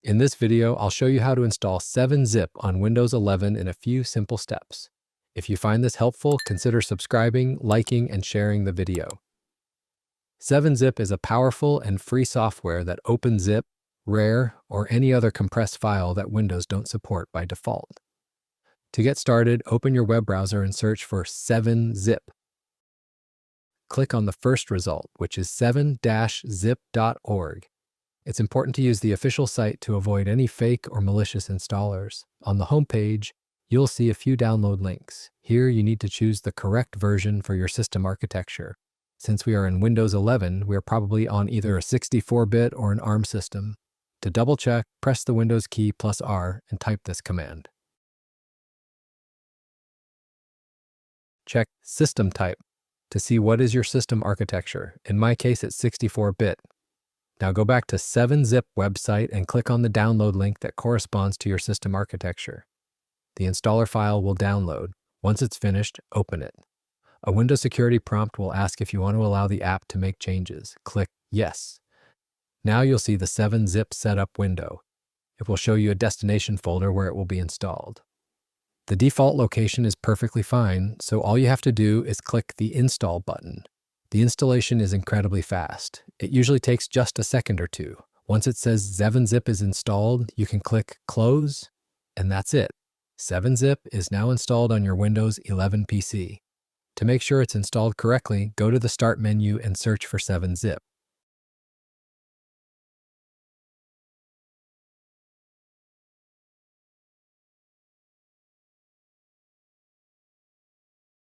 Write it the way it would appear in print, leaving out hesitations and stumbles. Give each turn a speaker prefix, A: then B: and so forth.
A: In this video, I'll show you how to install 7-Zip on Windows 11 in a few simple steps. If you find this helpful, consider subscribing, liking, and sharing the video. 7-Zip is a powerful and free software that opens zip, RAR, or any other compressed file that Windows don't support by default. To get started, open your web browser and search for 7-Zip. Click on the first result, which is 7-zip.org. It's important to use the official site to avoid any fake or malicious installers. On the home page, you'll see a few download links. Here, you need to choose the correct version for your system architecture. Since we are in Windows 11, we are probably on either a 64-bit or an ARM system. To double-check, press the Windows key plus R and type this command. Check System Type to see what is your system architecture. In my case, it's 64-bit. Now go back to 7-Zip website and click on the download link that corresponds to your system architecture. The installer file will download. Once it's finished, open it. A Windows security prompt will ask if you want to allow the app to make changes. Click Yes. Now you'll see the 7-Zip setup window. It will show you a destination folder where it will be installed. The default location is perfectly fine, so all you have to do is click the Install button. The installation is incredibly fast. It usually takes just a second or two. Once it says 7-Zip is installed, you can click Close, and that's it. 7-Zip is now installed on your Windows 11 PC. To make sure it's installed correctly, go to the Start menu and search for 7-Zip.